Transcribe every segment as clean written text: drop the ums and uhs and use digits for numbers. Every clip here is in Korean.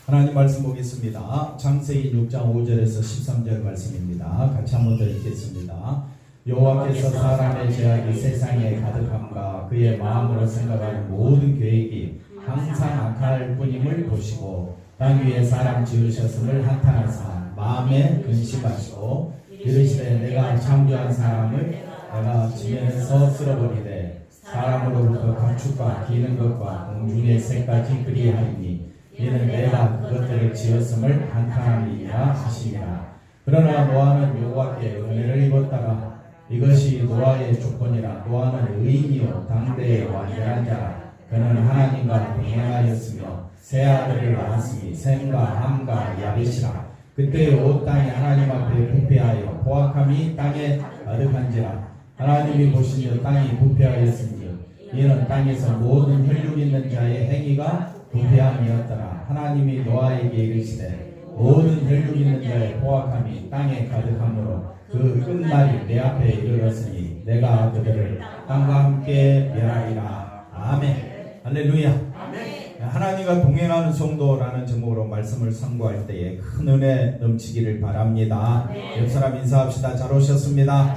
하나님 말씀 보겠습니다. 창세기 6장 5절에서 13절 말씀입니다. 같이 한번 더 읽겠습니다. 여호와께서 사람의 죄악이 세상에 가득함과 그의 마음으로 생각하는 모든 계획이 항상 악할 뿐임을 보시고 땅 위에 사람 지으셨음을 한탄하사 마음에 근심하시고 이르시되 내가 창조한 사람을 내가 지면에서 쓸어버리되 사람으로부터 가축과 기는 것과 공중의 새까지 그리하리니 이는 내가 그것들을 지었음을 한탄함이니라 하시니라. 그러나 노아는 여호와께 은혜를 입었다가 이것이 노아의 조건이라. 노아는 의인이요 당대의 완전한 자라. 그는 하나님과 동행하였으며 세 아들을 낳았으니 셈과 함과 야벳이라. 그때 온 땅이 하나님 앞에 부패하여 포악함이 땅에 가득한지라. 하나님이 보시며 땅이 부패하였으니 이는 땅에서 모든 혈육 있는 자의 행위가 부패함이었더라. 하나님이 노아에게 이르시되 모든 혈육 있는 자의 포악함이 땅에 가득하므로 그 끝날이 내 앞에 이르렀으니 내가 그들을 땅과 함께 멸하리라. 아멘. 할렐루야. 아멘. 하나님과 동행하는 성도라는 제목으로 말씀을 선고할 때에 큰 은혜 넘치기를 바랍니다. 옆 사람 인사합시다. 잘 오셨습니다.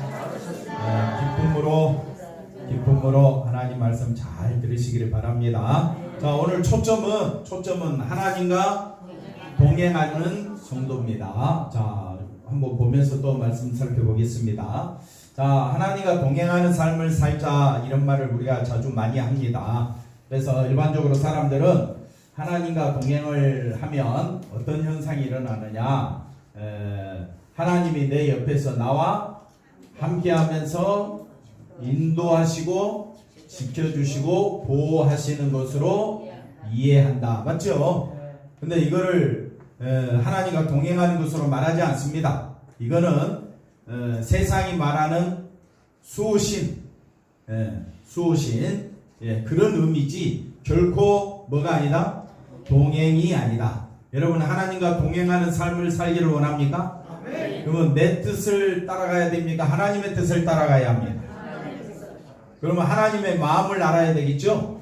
기쁨으로 하나님 말씀 잘 들으시기를 바랍니다. 자, 오늘 초점은 하나님과 동행하는 성도입니다. 자, 한번 보면서 또 말씀 살펴보겠습니다. 자, 하나님과 동행하는 삶을 살자, 이런 말을 우리가 자주 많이 합니다. 그래서 일반적으로 사람들은 하나님과 동행을 하면 어떤 현상이 일어나느냐, 하나님이 내 옆에서 나와 함께하면서 인도하시고 지켜주시고 보호하시는 것으로 이해한다. 맞죠? 근데 이거를 하나님과 동행하는 것으로 말하지 않습니다. 이거는 세상이 말하는 수호신 그런 의미지 결코 뭐가 아니다? 동행이 아니다. 여러분, 하나님과 동행하는 삶을 살기를 원합니까? 그러면 내 뜻을 따라가야 됩니까? 하나님의 뜻을 따라가야 합니다. 그러면 하나님의 마음을 알아야 되겠죠?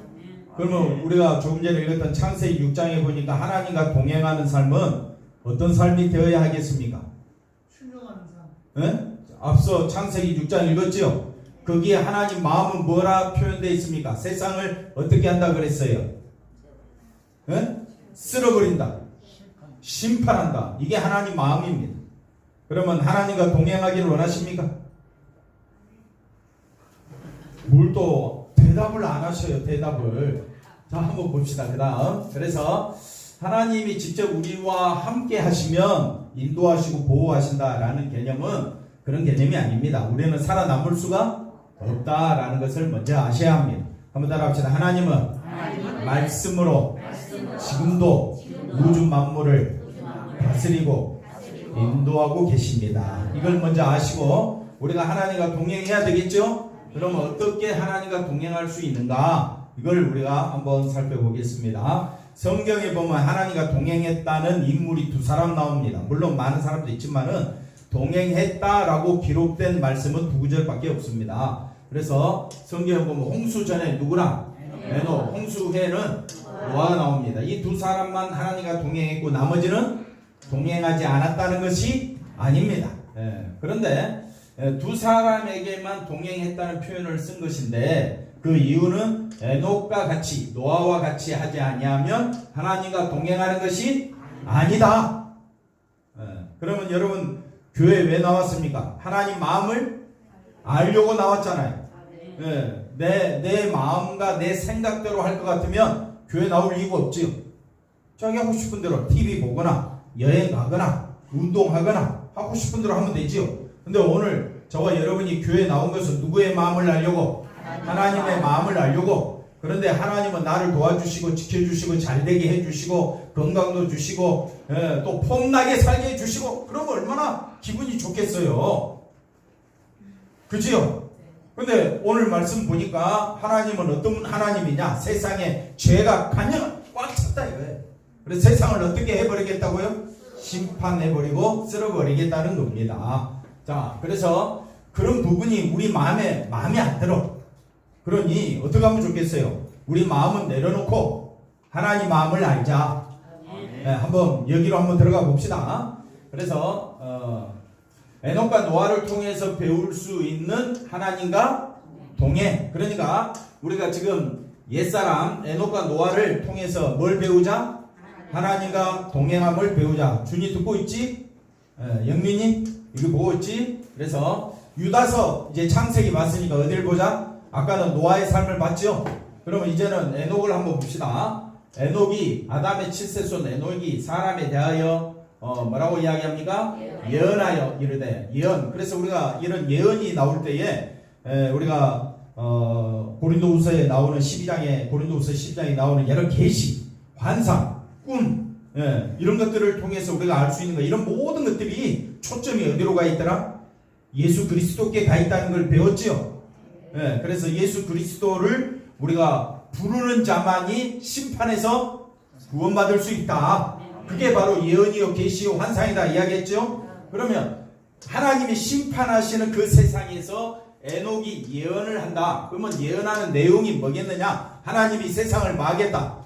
그러면 우리가 조금 전에 읽었던 창세기 6장에 보니까 하나님과 동행하는 삶은 어떤 삶이 되어야 하겠습니까? 순종하는 삶. 네? 앞서 창세기 6장 읽었죠? 거기에 하나님 마음은 뭐라 표현되어 있습니까? 세상을 어떻게 한다 그랬어요? 네? 쓸어버린다. 심판한다. 이게 하나님 마음입니다. 그러면 하나님과 동행하기를 원하십니까? 뭘 또 대답을 안 하셔요. 대답을. 자, 한번 봅시다. 그 다음, 그래서 하나님이 직접 우리와 함께 하시면 인도하시고 보호하신다라는 개념은 그런 개념이 아닙니다. 우리는 살아남을 수가 없다라는 것을 먼저 아셔야 합니다. 한번 따라합시다. 하나님은 말씀으로 지금도 우주 만물을 다스리고 인도하고 계십니다. 이걸 먼저 아시고 우리가 하나님과 동행해야 되겠죠? 그러면 어떻게 하나님과 동행할 수 있는가? 이걸 우리가 한번 살펴보겠습니다. 성경에 보면 하나님과 동행했다는 인물이 두 사람 나옵니다. 물론 많은 사람도 있지만은 동행했다라고 기록된 말씀은 두 구절밖에 없습니다. 그래서 성경에 보면 홍수 전에 누구랑? 에녹. 홍수 후에는 노아가 나옵니다. 이 두 사람만 하나님과 동행했고 나머지는 동행하지 않았다는 것이 아닙니다. 그런데 두 사람에게만 동행했다는 표현을 쓴 것인데 그 이유는 에녹과 같이 노아와 같이 하지 아니하면 하나님과 동행하는 것이 아니다. 그러면 여러분 교회 왜 나왔습니까? 하나님 마음을 알려고 나왔잖아요. 내 마음과 내 생각대로 할 것 같으면 교회 나올 이유가 없지요. 자기 하고 싶은 대로 TV 보거나 여행 가거나 운동하거나 하고 싶은 대로 하면 되지요. 근데 오늘 저와 여러분이 교회에 나온 것은 누구의 마음을 알려고? 하나님의 마음을 알려고. 그런데 하나님은 나를 도와주시고 지켜주시고 잘되게 해주시고 건강도 주시고 또 폼나게 살게 해주시고 그러면 얼마나 기분이 좋겠어요. 그지요? 근데 오늘 말씀 보니까 하나님은 어떤 하나님이냐? 세상에 죄가 간연 꽉 찼다 이거예요. 그래서 세상을 어떻게 해버리겠다고요? 심판해버리고 쓸어버리겠다는 겁니다. 자, 그래서 그런 부분이 우리 마음에 안 들어. 그러니 어떻게 하면 좋겠어요? 우리 마음은 내려놓고 하나님 마음을 알자. 한번 여기로 한번 들어가 봅시다. 그래서 에녹과 노아를 통해서 배울 수 있는 하나님과 동행. 그러니까 우리가 지금 옛사람 에녹과 노아를 통해서 뭘 배우자? 하나님과 동행함을 배우자. 준이 듣고 있지? 영민이 이거 보고 있지? 그래서 유다서 이제 창세기 봤으니까 어딜 보자? 아까는 노아의 삶을 봤죠? 그러면 이제는 에녹을 한번 봅시다. 에녹이 아담의 칠세손 에녹이 사람에 대하여 뭐라고 이야기합니까? 예언하여 이르되 예언. 그래서 우리가 이런 예언이 나올 때에 우리가 고린도후서에 나오는 12장에 고린도후서 12장에 나오는 여러 계시, 환상, 꿈 이런 것들을 통해서 우리가 알 수 있는 거 이런 모든 것들이 초점이 어디로 가 있더라? 예수 그리스도께 가 있다는 걸 배웠지요. 그래서 예수 그리스도를 우리가 부르는 자만이 심판에서 구원받을 수 있다. 그게 바로 예언이요 계시요 환상이다 이야기했죠. 그러면 하나님이 심판하시는 그 세상에서 에녹이 예언을 한다. 그러면 예언하는 내용이 뭐겠느냐? 하나님이 세상을 망하겠다,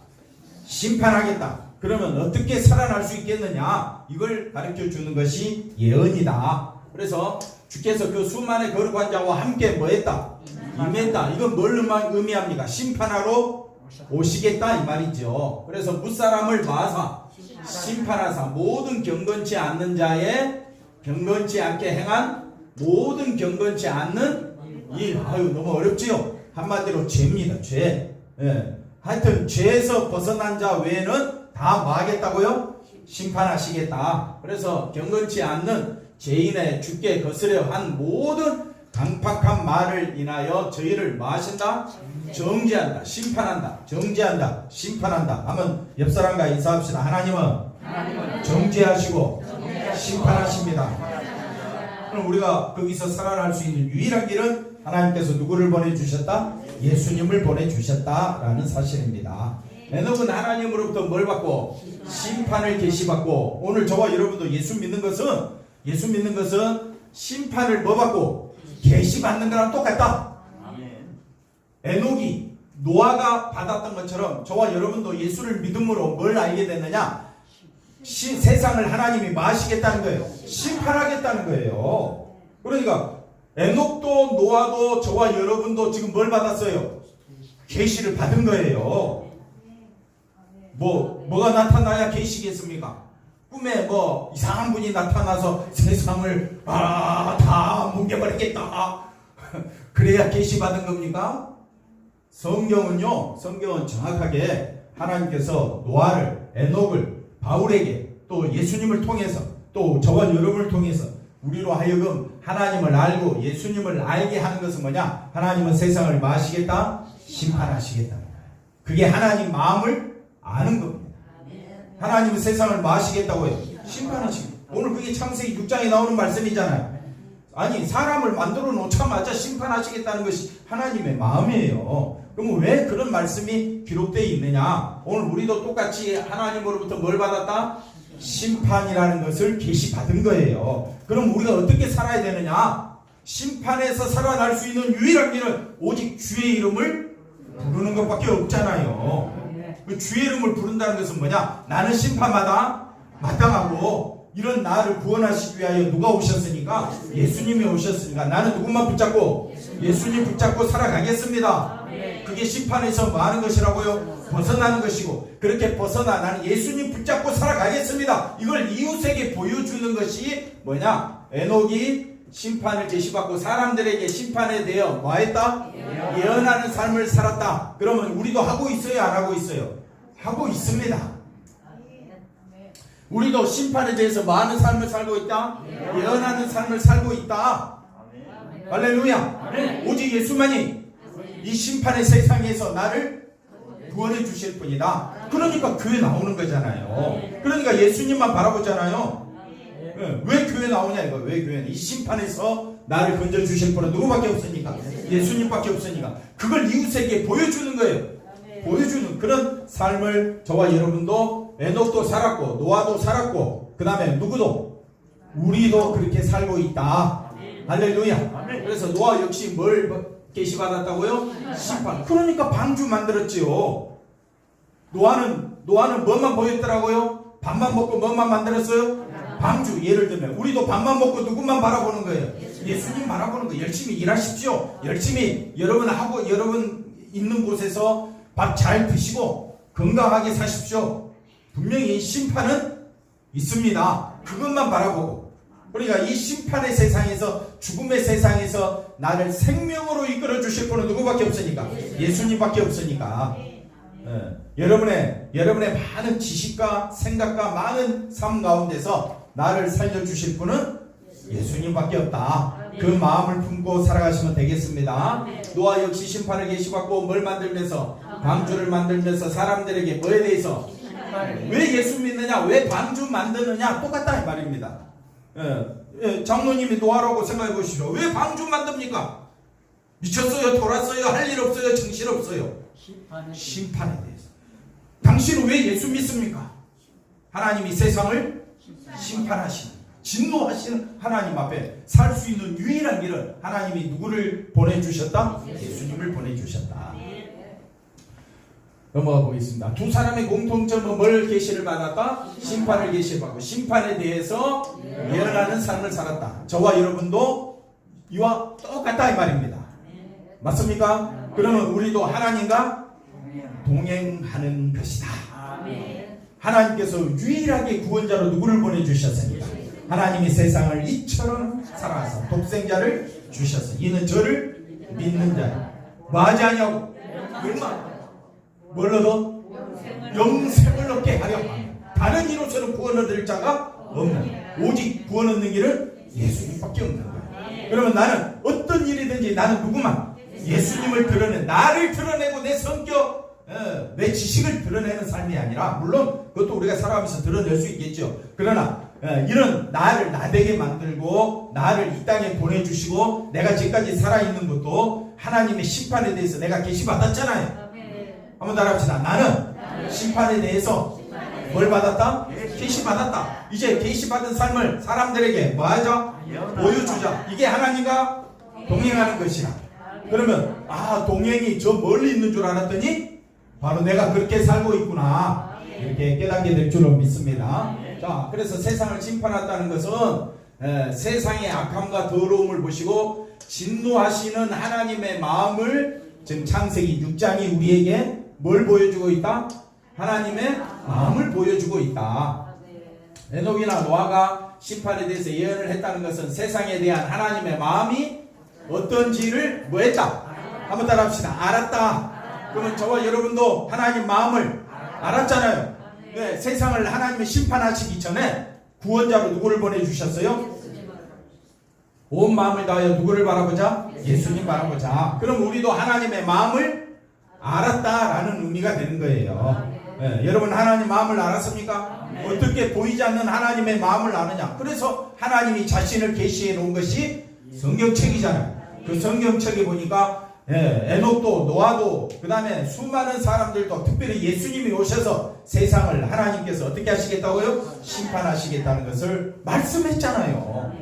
심판하겠다. 그러면 어떻게 살아날 수 있겠느냐? 이걸 가르쳐 주는 것이 예언이다. 그래서 주께서 그 수많은 거룩한 자와 함께 뭐했다? 임했다. 이건 뭘 의미합니까? 심판하러 오시겠다 이 말이죠. 그래서 무사람을 마사 심판하사 모든 경건치 않는 자의 경건치 않게 행한 모든 경건치 않는 일. 아유 너무 어렵지요. 한마디로 죄입니다. 죄. 하여튼 죄에서 벗어난 자 외에는 다 뭐 하겠다고요? 심판하시겠다. 그래서 경건치 않는 죄인의 주께 거스려 한 모든 강팍한 말을 인하여 저희를 뭐 하신다? 정죄한다, 심판한다, 정죄한다, 심판한다. 하면 옆사람과 인사합시다. 하나님은 정죄하시고 심판하십니다. 그럼 우리가 거기서 살아날 수 있는 유일한 길은 하나님께서 누구를 보내주셨다? 예수님을 보내주셨다라는 사실입니다. 에녹은 하나님으로부터 뭘 받고? 심판을 계시받고. 오늘 저와 여러분도 예수 믿는 것은 심판을 뭐 받고? 계시받는 거랑 똑같다. 에녹이 노아가 받았던 것처럼 저와 여러분도 예수를 믿음으로 뭘 알게 됐느냐? 세상을 하나님이 마시겠다는 거예요. 심판하겠다는 거예요. 그러니까 에녹도 노아도 저와 여러분도 지금 뭘 받았어요? 계시를 받은 거예요. 뭐가 나타나야 계시겠습니까? 꿈에 뭐 이상한 분이 나타나서 세상을 다 뭉개버리겠다. 그래야 계시 받은 겁니까? 성경은 정확하게 하나님께서 노아를, 에녹을, 바울에게 또 예수님을 통해서 또 저와 여러분을 통해서 우리로 하여금 하나님을 알고 예수님을 알게 하는 것은 뭐냐? 하나님은 세상을 마시겠다, 심판하시겠다. 그게 하나님 마음을 아는 겁니다. 하나님은 세상을 마시겠다고요. 심판하시겠다. 오늘 그게 창세기 6장에 나오는 말씀이잖아요. 아니 사람을 만들어 놓자마자 심판하시겠다는 것이 하나님의 마음이에요. 그럼 왜 그런 말씀이 기록되어 있느냐? 오늘 우리도 똑같이 하나님으로부터 뭘 받았다? 심판이라는 것을 계시받은 거예요. 그럼 우리가 어떻게 살아야 되느냐? 심판에서 살아날 수 있는 유일한 길은 오직 주의 이름을 부르는 것밖에 없잖아요. 그 주의 이름을 부른다는 것은 뭐냐? 나는 심판마다 마땅하고 이런 나를 구원하시기 위하여 누가 오셨으니까? 예수님이 오셨으니까 나는 누구만 붙잡고? 예수님 붙잡고 살아가겠습니다. 그게 심판에서 뭐 하는 것이라고요? 벗어나는 것이고, 그렇게 벗어나 나는 예수님 붙잡고 살아가겠습니다. 이걸 이웃에게 보여주는 것이 뭐냐? 에녹이 심판을 계시받고 사람들에게 심판에 대해 뭐 했다? 예언하는 삶을 살았다. 그러면 우리도 하고 있어요? 안 하고 있어요? 하고 있습니다. 우리도 심판에 대해서 많은 삶을 살고 있다? 예언하는 삶을 살고 있다. 할렐루야. 오직 예수만이 이 심판의 세상에서 나를 구원해 주실 분이다. 그러니까 교회 나오는 거잖아요. 그러니까 예수님만 바라보잖아요. 왜 교회 나오냐 이거. 왜 교회는 이 심판에서 나를 건져 주실 분은 누구밖에 없으니까? 예수님밖에 없으니까. 그걸 이웃에게 보여주는 거예요. 보여주는 그런 삶을 저와 여러분도 에녹도 살았고 노아도 살았고 그 다음에 누구도 우리도 그렇게 살고 있다. 할렐루야. 그래서 노아 역시 뭘 계시받았다고요? 심판. 그러니까 방주 만들었지요. 노아는 뭐만 보였더라고요? 밥만 먹고 뭐만 만들었어요? 방주. 예를 들면 우리도 밥만 먹고 누구만 바라보는 거예요? 예수님 바라보는 거예요. 열심히 일하십시오. 열심히 여러분 하고 여러분 있는 곳에서 밥 잘 드시고 건강하게 사십시오. 분명히 심판은 있습니다. 그것만 바라보고, 그러니까 이 심판의 세상에서, 죽음의 세상에서 나를 생명으로 이끌어 주실 분은 누구밖에 없으니까? 예수님밖에 없으니까. 여러분의 많은 지식과 생각과 많은 삶 가운데서 나를 살려주실 분은 예수님밖에 없다. 그 마음을 품고 살아가시면 되겠습니다. 노아 역시 심판을 계시받고 뭘 만들면서? 방주를 만들면서 사람들에게 뭐에 대해서? 왜 예수 믿느냐? 왜 방주 만드느냐? 똑같다 이 말입니다. 장로님이 노아라고 생각해 보시죠. 왜 방주 만듭니까? 미쳤어요? 돌았어요? 할 일 없어요? 정신 없어요? 심판에 대해서. 당신은 왜 예수 믿습니까? 하나님이 세상을 심판하시는, 진노하시는 하나님 앞에 살 수 있는 유일한 길은 하나님이 누구를 보내주셨다? 예수님을 보내주셨다. 넘어가 보겠습니다. 두 사람의 공통점은 뭘 계시를 받았다? 심판을 계시받고 심판에 대해서 예언하는 삶을 살았다. 저와 여러분도 이와 똑같다 이 말입니다. 맞습니까? 그러면 우리도 하나님과 동행하는 것이다. 하나님께서 유일하게 구원자로 누구를 보내주셨습니까? 하나님이 세상을 이처럼 사랑하사 독생자를 주셨어. 이는 저를 믿는 자야. 뭐 하지 않냐고? 얼마? 뭘 얻어? 영생을 얻게 하려. 다른 이로서는 구원 얻을 자가 없는, 오직 구원 얻는 길은 예수님밖에 없는 거야. 그러면 나는 어떤 일이든지 나는 누구만? 예수님을 드러내, 나를 드러내고 내 성격, 내 지식을 드러내는 삶이 아니라, 물론 그것도 우리가 살아가면서 드러낼 수 있겠죠. 그러나 이런 나를 나되게 만들고 나를 이 땅에 보내주시고 내가 지금까지 살아있는 것도 하나님의 심판에 대해서 내가 계시받았잖아요. 한번 따라합시다. 나는 심판에 대해서 뭘 받았다? 계시받았다. 이제 계시받은 삶을 사람들에게 뭐 하자? 보여주자. 이게 하나님과 동행하는 것이라. 그러면 동행이 저 멀리 있는 줄 알았더니 바로 내가 그렇게 살고 있구나, 이렇게 깨닫게 될 줄로 믿습니다. 자, 그래서 세상을 심판한다는 것은 세상의 악함과 더러움을 보시고 진노하시는 하나님의 마음을, 지금 창세기 6장이 우리에게 뭘 보여주고 있다? 하나님의 마음을 보여주고 있다. 에녹이나 노아가 심판에 대해서 예언을 했다는 것은 세상에 대한 하나님의 마음이 어떤지를 뭐 했다? 한번 따라합시다. 알았다. 그러면 저와 여러분도 하나님 마음을 알았잖아요. 네, 세상을 하나님이 심판하시기 전에 구원자로 누구를 보내주셨어요? 온 마음을 다하여 누구를 바라보자? 예수님 바라보자. 그럼 우리도 하나님의 마음을 알았다라는 의미가 되는 거예요. 여러분 하나님 마음을 알았습니까? 어떻게 보이지 않는 하나님의 마음을 아느냐? 그래서 하나님이 자신을 계시해 놓은 것이 성경책이잖아요. 그 성경책에 보니까 에녹도 노아도 그 다음에 수많은 사람들도 특별히 예수님이 오셔서 세상을 하나님께서 어떻게 하시겠다고요? 심판하시겠다는 것을 말씀했잖아요.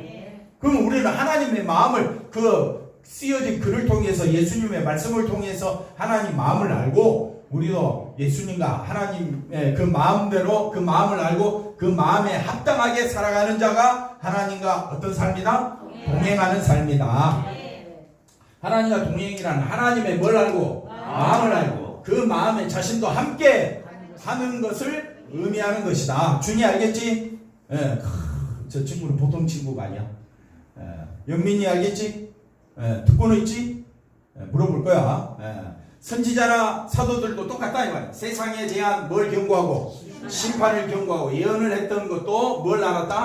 그럼 우리는 하나님의 마음을, 그 쓰여진 글을 통해서 예수님의 말씀을 통해서 하나님 마음을 알고, 우리도 예수님과 하나님의 그 마음대로 그 마음을 알고 그 마음에 합당하게 살아가는 자가 하나님과 어떤 삶이다? 동행하는 삶이다. 하나님과 동행이란 하나님의 뭘 알고? 마음을 알고 그 마음에 자신도 함께 하는 것을 의미하는 것이다. 준이 알겠지? 저 친구는 보통 친구가 아니야. 영민이 알겠지? 듣고는 있지? 물어볼 거야. 선지자나 사도들도 똑같다 이 말이야. 세상에 대한 뭘 경고하고? 심판을 경고하고 예언을 했던 것도 뭘 알았다?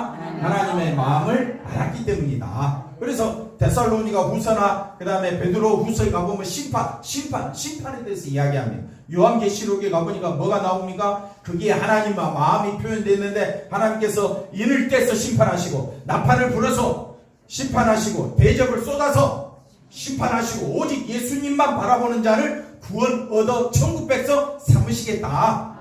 하나님의 마음을 알았기 때문이다. 그래서 데살로니가 후서나 그 다음에 베드로 후서에 가보면 심판에 대해서 이야기합니다. 요한계시록에 가보니까 뭐가 나옵니까? 그게 하나님과 마음이 표현됐는데 하나님께서 인을 떼서 심판하시고 나팔을 불어서 심판하시고 대접을 쏟아서 심판하시고 오직 예수님만 바라보는 자를 구원 얻어 천국 백성 삼으시겠다.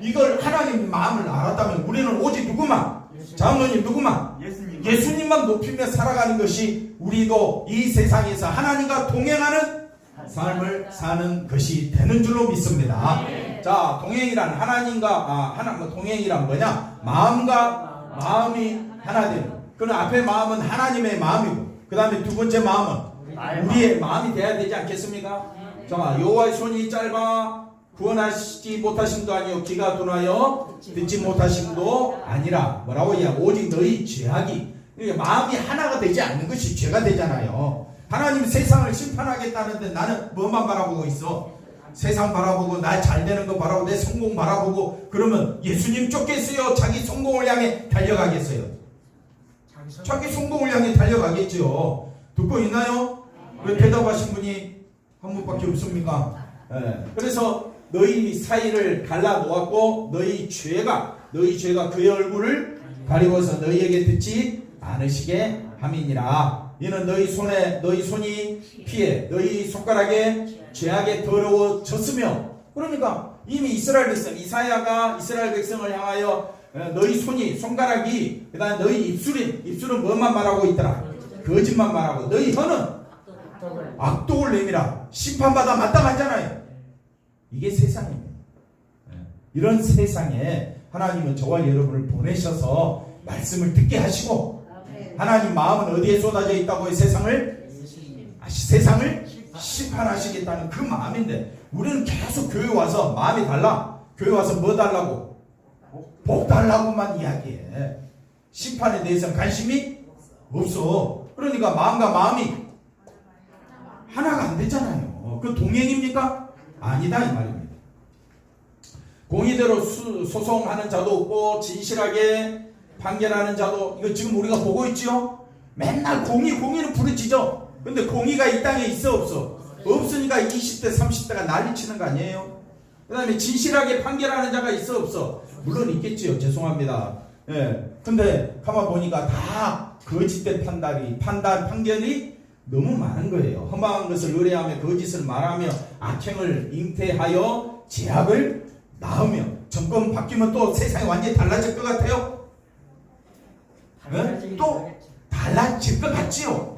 이걸 하나님의 마음을 알았다면 우리는 오직 누구만? 장로님 누구만? 예수님만 높이며 살아가는 것이 우리도 이 세상에서 하나님과 동행하는 삶을 사는 것이 되는 줄로 믿습니다. 자, 동행이란 하나님과 동행이란 뭐냐? 마음과 마음이 하나 되는. 그는 앞에 마음은 하나님의 마음이고, 그 다음에 두 번째 마음은 우리의 마음이 돼야 되지 않겠습니까? 자, 여호와의 손이 짧아 구원하시지 못하심도 아니요 귀가 둔하여 듣지 못하심도 아니라 뭐라고 이야? 오직 너희 죄악이. 마음이 하나가 되지 않는 것이 죄가 되잖아요. 하나님은 세상을 심판하겠다는데 나는 뭐만 바라보고 있어? 세상 바라보고 나 잘 되는 거 바라보고 내 성공 바라보고 그러면 예수님 쫓겠어요? 자기 성공을 향해 달려가겠어요? 자기 성공을 향해 달려가겠죠. 듣고 있나요? 왜 대답하신 분이 한 분밖에 없습니까? 그래서 너희 사이를 갈라 놓았고 너희 죄가 그의 얼굴을 가리고서 너희에게 듣지 않으시게 함이니라. 이는 너희 손이 피해 너희 손가락에 죄악에 더러워졌으며. 그러니까 이미 이스라엘 백성 이사야가 이스라엘 백성을 향하여 너희 손가락이 그 다음에 너희 입술은 뭐만 말하고 있더라? 거짓만 말하고 너희 혀는 악독을 내밀어 심판받아 마땅하잖아요. 이게 세상입니다. 이런 세상에 하나님은 저와 여러분을 보내셔서 말씀을 듣게 하시고 하나님 마음은 어디에 쏟아져 있다고 세상을 심판하시겠다는 그 마음인데 우리는 계속 교회 와서 마음이 달라. 교회 와서 뭐 달라고? 복 달라고만 이야기해. 심판에 대해서는 관심이 없어. 그러니까 마음과 마음이 하나가 안 되잖아요. 그 동행입니까? 아니다 이 말입니다. 공의대로 소송하는 자도 없고 진실하게 판결하는 자도, 이거 지금 우리가 보고 있죠? 맨날 공의는 부르짖어. 근데 공의가 이 땅에 있어 없어? 없으니까 20대 30대가 난리치는 거 아니에요? 그 다음에 진실하게 판결하는 자가 있어 없어? 물론 있겠지요. 죄송합니다. 근데 가만 보니까 다 거짓된 판결이 너무 많은 거예요. 험한 것을 의뢰하며 거짓을 말하며 악행을 잉태하여 죄악을 낳으며. 정권 바뀌면 또 세상이 완전히 달라질 것 같아요? 또 달라질 것 같지요?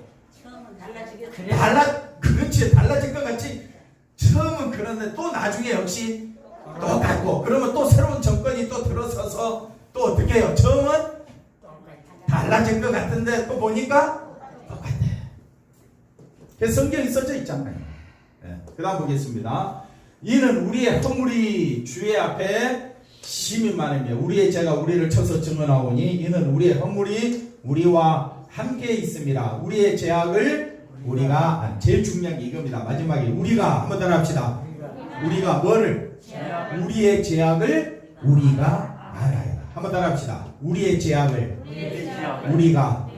그렇지, 달라질 것 같지. 처음은 그런데 또 나중에 역시 똑같고, 그러면 또 새로운 정권이 또 들어서서 또 어떻게 해요? 처음은 달라질 것 같은데 또 보니까 똑같아. 그래서 성경이 써져 있잖아요. 그 다음 보겠습니다. 이는 우리의 허물이 주의 앞에 심히 많으며 우리의 죄가 우리를 쳐서 증언하오니 이는 우리의 허물이 우리와 함께 있습니다. 우리의 죄악을 우리가, 제일 중요한 게 이겁니다. 마지막에 우리가 한번 더 합시다. 우리가 뭐를? 우리의 죄악을 우리가 아나이다. 한번 더 합시다. 우리의 죄악을 우리가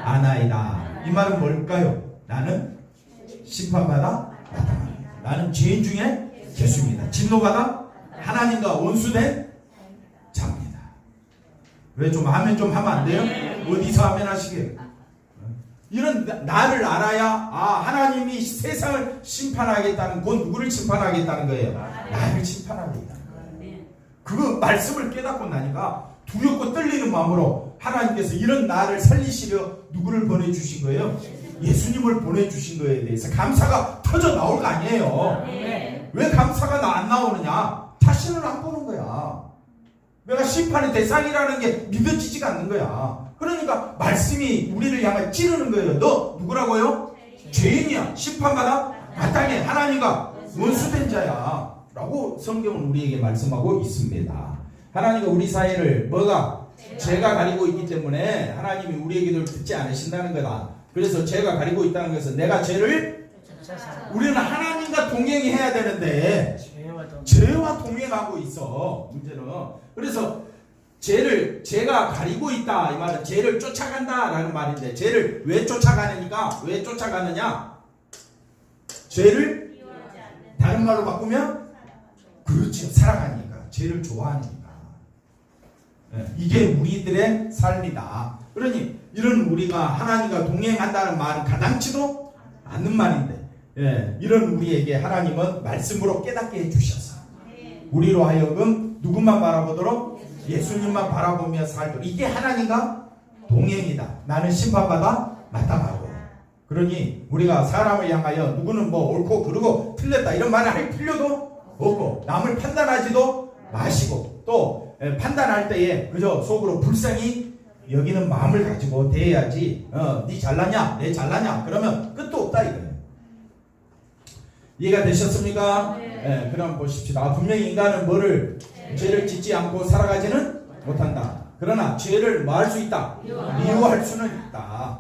아나이다. 이 말은 뭘까요? 나는 심판받아 마땅합니다. 나는 죄인 중에 죄수입니다. 진노받아 하나님과 원수된 자입니다. 왜 좀 하면 좀 하면 안 돼요? 어디서 하면 하시게요? 이런 나를 알아야 하나님이 세상을 심판하겠다는, 곧 누구를 심판하겠다는 거예요? 나를 심판하겠다는 거예요. 그거 말씀을 깨닫고 나니까 두렵고 떨리는 마음으로 하나님께서 이런 나를 살리시려 누구를 보내주신 거예요? 예수님을 보내주신 거에 대해서 감사가 터져 나올 거 아니에요. 왜 감사가 안 나오느냐? 자신을 안 보는 거야. 내가 심판의 대상이라는 게 믿어지지가 않는 거야. 그러니까 말씀이 우리를 향해 찌르는 거예요. 너 누구라고요? 죄인이야. 심판받아 마땅해. 하나님과 원수된 자야 라고 성경은 우리에게 말씀하고 있습니다. 하나님과 우리 사이를 뭐가? 죄가 가리고 있기 때문에 하나님이 우리의 기도를 듣지 않으신다는 거다. 그래서 죄가 가리고 있다는 것은 내가 죄를, 우리는 하나님과 동행해야 되는데 죄와 동행하고 있어. 문제는. 그래서 죄가 가리고 있다 이 말은 죄를 쫓아간다 라는 말인데, 죄를 왜 쫓아가느니까? 왜 쫓아가느냐? 죄를 다른 말로 바꾸면 그렇죠, 사랑하니까, 죄를 좋아하니까. 이게 우리들의 삶이다. 그러니 이런 우리가 하나님과 동행한다는 말은 가당치도 않는 말인데, 이런 우리에게 하나님은 말씀으로 깨닫게 해주셔서 우리로 하여금 누구만 바라보도록? 예수님만 바라보며 살도록. 이게 하나님과 동행이다. 나는 심판받아 마땅하고 그러니 우리가 사람을 향하여 누구는 뭐 옳고 그르고 틀렸다 이런 말을 할 필요도 없고 남을 판단하지도 마시고 또 판단할 때에 그저 속으로 불쌍히 여기는 마음을 가지고 대해야지 네 잘나냐 내 잘나냐 그러면 끝도 없다 이거예요. 이해가 되셨습니까? 네. 그럼 보십시다. 분명히 인간은 뭐를 죄를 짓지 않고 살아가지는 못한다. 그러나 죄를 뭐 할 수 있다? 미워할 수는 있다.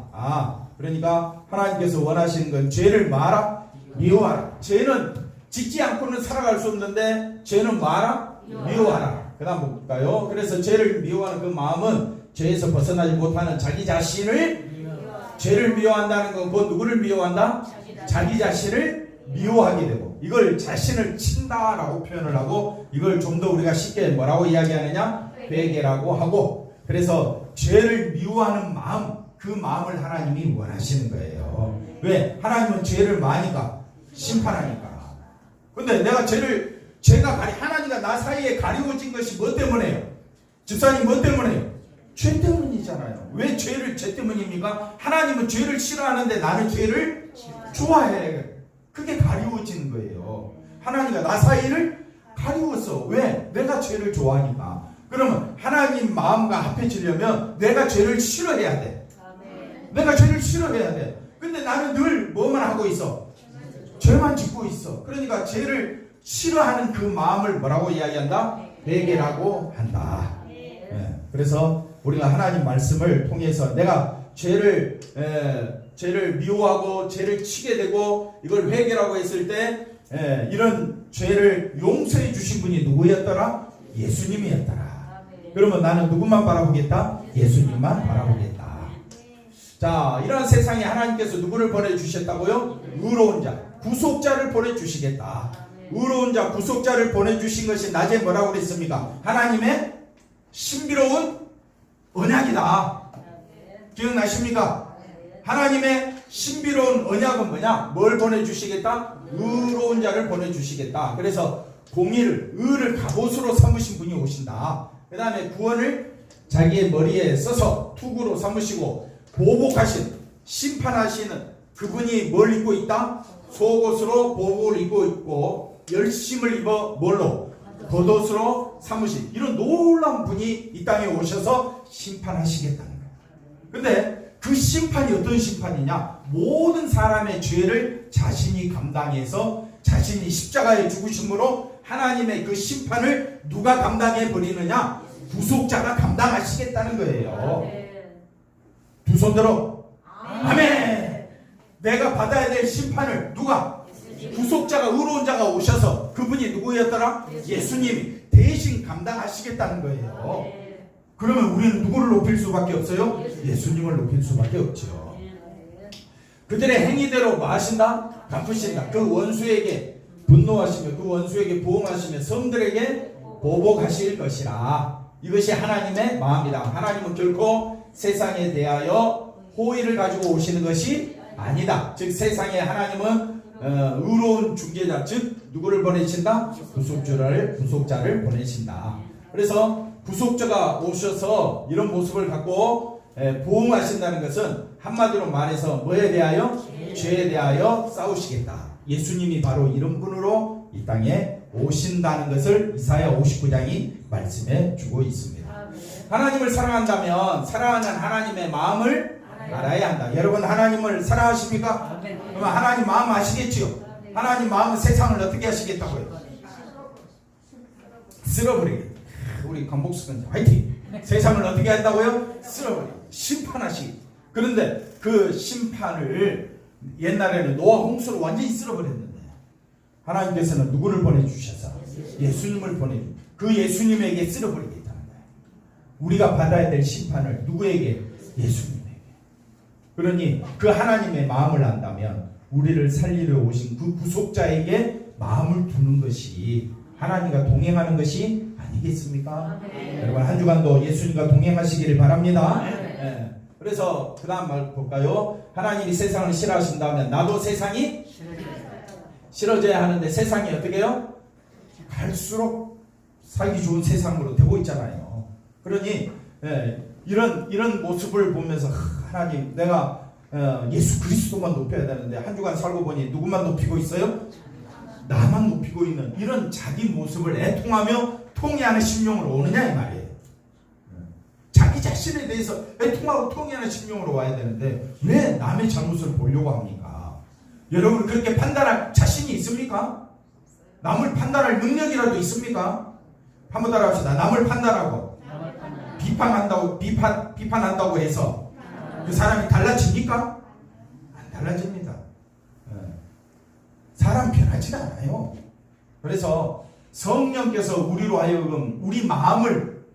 그러니까 하나님께서 원하시는 건 죄를 마라 미워하라. 죄는 짓지 않고는 살아갈 수 없는데 죄는 마라 미워하라. 그 다음 볼까요? 그래서 죄를 미워하는 그 마음은 죄에서 벗어나지 못하는 자기 자신을 죄를 미워한다는 건 그 누구를 미워한다? 자기 자신을 미워하게 되고 이걸 자신을 친다라고 표현을 하고 이걸 좀 더 우리가 쉽게 뭐라고 이야기하느냐? 회개라고 하고 그래서 죄를 미워하는 마음 그 마음을 하나님이 원하시는 거예요. 왜? 하나님은 죄를 마니까 심판하니까. 근데 내가 죄가 하나님과 나 사이에 가리워진 것이 뭐 때문에요? 집사님 뭐 때문에요? 죄 때문이잖아요. 왜 죄 때문입니까? 하나님은 죄를 싫어하는데 나는 죄를 좋아해. 그게 가리워지는 거예요. 하나님과 나 사이를 가리웠어. 왜? 내가 죄를 좋아하니까. 그러면 하나님 마음과 합해지려면 내가 죄를 싫어해야 돼. 내가 죄를 싫어해야 돼. 근데 나는 늘 뭐만 하고 있어? 죄만 짓고 있어. 그러니까 죄를 싫어하는 그 마음을 뭐라고 이야기한다? 회개라고 한다. 그래서 우리가 하나님 말씀을 통해서 내가 죄를 미워하고 죄를 치게 되고 이걸 회개라고 했을 때 이런 죄를 용서해 주신 분이 누구였더라? 예수님이었더라. 그러면 나는 누구만 바라보겠다? 예수님만 바라보겠다. 자, 이런 세상에 하나님께서 누구를 보내주셨다고요? 의로운 자, 구속자를 보내주시겠다. 의로운 자, 구속자를 보내주신 것이 낮에 뭐라고 그랬습니까? 하나님의 신비로운 언약이다. 기억나십니까? 하나님의 신비로운 언약은 뭐냐? 뭘 보내주시겠다? 의로운 자를 보내주시겠다. 그래서 공의를, 의를 갑옷으로 삼으신 분이 오신다. 그 다음에 구원을 자기의 머리에 써서 투구로 삼으시고 보복하신, 심판하시는 그분이 뭘 입고 있다? 속옷으로 보복을 입고 있고 열심을 입어 뭘로? 겉옷으로 삼으신 이런 놀라운 분이 이 땅에 오셔서 심판하시겠다는 거예요. 근데 그 심판이 어떤 심판이냐? 모든 사람의 죄를 자신이 감당해서 자신이 십자가에 죽으심으로 하나님의 그 심판을 누가 감당해 버리느냐? 구속자가 감당하시겠다는 거예요. 두 손 들어. 아멘. 내가 받아야 될 심판을 누가? 구속자가 의로운 자가 오셔서 그분이 누구였더라? 예수님이 대신 감당하시겠다는 거예요. 그러면 우리는 누구를 높일 수밖에 없어요? 예수님을 높일 수밖에 없죠. 그들의 행위대로 뭐 하신다? 갚으신다. 그 원수에게 분노하시며 그 원수에게 보응하시며 성들에게 보복하실 것이라. 이것이 하나님의 마음이다. 하나님은 결코 세상에 대하여 호의를 가지고 오시는 것이 아니다. 즉 세상에 하나님은 의로운 중재자, 즉 누구를 보내신다? 구속자를 보내신다. 그래서 구속자가 오셔서 이런 모습을 갖고 보응하신다는 것은 한마디로 말해서 뭐에 대하여? 죄에 대하여 싸우시겠다. 예수님이 바로 이런 분으로 이 땅에 오신다는 것을 이사야 59장이 말씀해 주고 있습니다. 하나님을 사랑한다면 사랑하는 하나님의 마음을 알아야 한다. 여러분 하나님을 사랑하십니까? 그러면 하나님 마음 아시겠지요? 하나님 마음은 세상을 어떻게 하시겠다고요? 쓸어버리겠다. 우리 강복수건 화이팅! 세상을 어떻게 한다고요? 쓸어버리겠다. 심판하시겠다. 그런데 그 심판을 옛날에는 노아 홍수로 완전히 쓸어버렸는데 하나님께서는 누구를 보내주셔서 예수님을 보내줍니다. 그 예수님에게 쓸어버리겠다는 거예요. 우리가 받아야 될 심판을 누구에게? 예수님에게. 그러니 그 하나님의 마음을 안다면 우리를 살리려 오신 그 구속자에게 마음을 두는 것이 하나님과 동행하는 것이 아니겠습니까? 여러분 한 주간도 예수님과 동행하시기를 바랍니다. 그래서 그 다음 말 볼까요? 하나님이 세상을 싫어하신다면 나도 세상이 싫어져야 하는데 세상이 어떻게 해요? 갈수록 살기 좋은 세상으로 되고 있잖아요. 그러니 이런 모습을 보면서 하나님 내가 예수 그리스도만 높여야 되는데 한 주간 살고 보니 누구만 높이고 있어요? 나만 높이고 있는 이런 자기 모습을 애통하며 통회하는 심령으로 오느냐 이 말이에요. 자기 자신에 대해서 애통하고 통회하는 심령으로 와야 되는데 왜 남의 잘못을 보려고 합니까? 여러분 그렇게 판단할 자신이 있습니까? 남을 판단할 능력이라도 있습니까? 한번 따라합시다. 남을 판단하고 비판한다고 해서 그 사람이 달라집니까? 안 달라집니다. 사람 변하지가 않아요. 그래서 성령께서 우리로 하여금 우리 마음을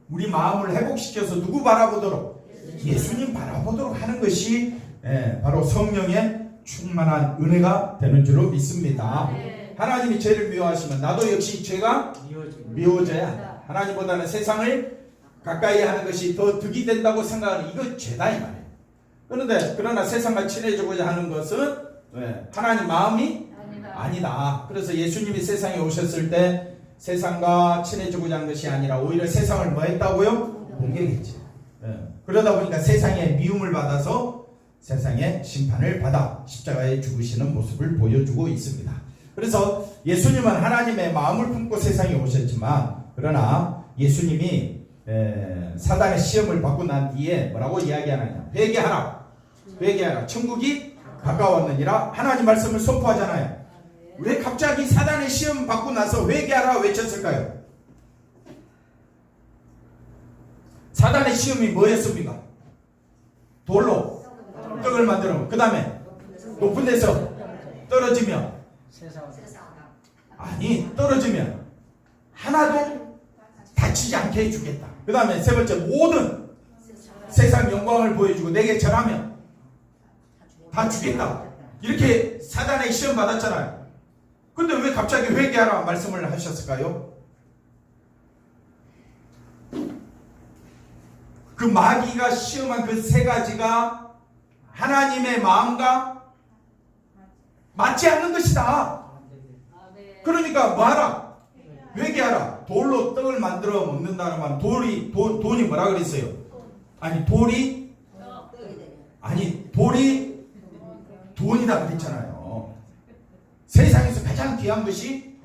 회복시켜서 누구 바라보도록? 예수님 바라보도록 하는 것이 바로 성령의 충만한 은혜가 되는 줄로 믿습니다. 하나님이 죄를 미워하시면 나도 역시 죄가 미워져야 한다. 하나님보다는 세상을 가까이 하는 것이 더 득이 된다고 생각하는 이거 죄다 이 말이에요. 그러나 세상과 친해지고자 하는 것은 하나님 마음이 아니다. 그래서 예수님이 세상에 오셨을 때 세상과 친해지고자 한 것이 아니라 오히려 세상을 뭐 했다고요? 공격했지. 그러다 보니까 세상의 미움을 받아서 세상의 심판을 받아 십자가에 죽으시는 모습을 보여주고 있습니다. 그래서 예수님은 하나님의 마음을 품고 세상에 오셨지만 그러나 예수님이 사단의 시험을 받고 난 뒤에 뭐라고 이야기하느냐? 회개하라. 천국이 가까웠느니라. 하나님 말씀을 선포하잖아요. 왜 갑자기 사단의 시험 받고 나서 회개하라 외쳤을까요? 사단의 시험이 뭐였습니까? 돌로 떡을 만들어 그 다음에 높은 데서 떨어지면 떨어지면 하나도 다치지 않게 해주겠다. 그 다음에 세 번째 모든 세상 영광을 보여주고 내게 절하면 다 주겠다. 이렇게 사단의 시험 받았잖아요. 근데 왜 갑자기 회개하라 말씀을 하셨을까요? 그 마귀가 시험한 그 세 가지가 하나님의 마음과 맞지 않는 것이다. 그러니까 뭐하라? 회개하라. 돌로 떡을 만들어 먹는다는 말은 돈이 뭐라 그랬어요? 돌이 돈이다 그랬잖아요. 세상에서 가장 귀한 것이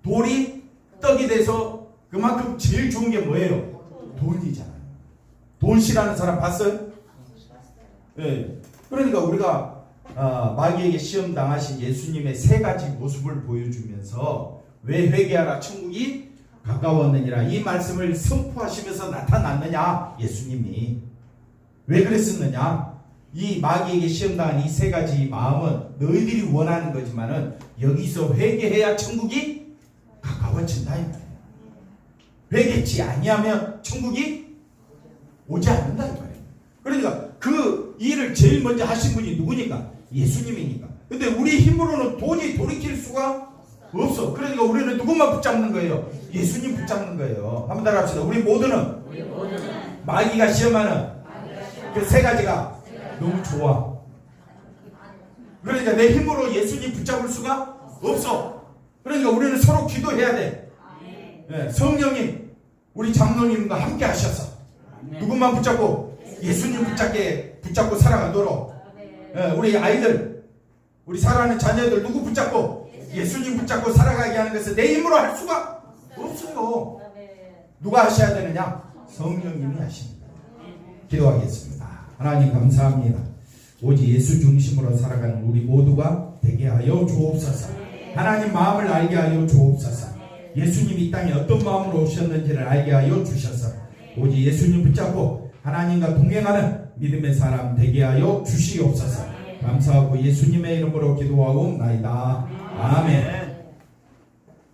돌이 떡이 돼서 그만큼 제일 좋은 게 뭐예요? 돈이잖아요. 돈 싫어하는 사람 봤어요? 네. 그러니까 우리가 마귀에게 시험 당하신 예수님의 세 가지 모습을 보여주면서 왜 회개하라 천국이 가까웠느니라 이 말씀을 선포하시면서 나타났느냐? 예수님이 왜 그랬었느냐? 이 마귀에게 시험당한 이 세 가지 마음은 너희들이 원하는 거지만은 여기서 회개해야 천국이 가까워진다 이 말이에요. 회개치 아니하면 천국이 오지 않는다 이 말이에요. 그러니까 그 일을 제일 먼저 하신 분이 누구니까? 예수님이니까. 근데 우리 힘으로는 돈이 돌이킬 수가 없어. 그러니까 우리는 누구만 붙잡는 거예요? 예수님 붙잡는 거예요. 한번 따라합시다. 우리 모두는 마귀가 시험하는 그 세 가지가 너무 좋아. 그러니까 내 힘으로 예수님 붙잡을 수가 없어. 그러니까 우리는 서로 기도해야 돼. 성령님 우리 장로님과 함께 하셔서 누구만 붙잡고? 예수님 붙잡고 살아가도록. 우리 아이들 우리 사랑하는 자녀들 누구 붙잡고? 예수님 붙잡고 살아가게 하는 것을 내 힘으로 할 수가 없어요. 누가 하셔야 되느냐? 성령님이 하십니다. 기도하겠습니다. 하나님 감사합니다. 오직 예수 중심으로 살아가는 우리 모두가 되게 하여 주옵소서. 하나님 마음을 알게 하여 주옵소서. 예수님이 이 땅에 어떤 마음으로 오셨는지를 알게 하여 주셔서 오직 예수님 붙잡고 하나님과 동행하는 믿음의 사람 되게 하여 주시옵소서. 감사하고 예수님의 이름으로 기도하옵나이다. 아멘.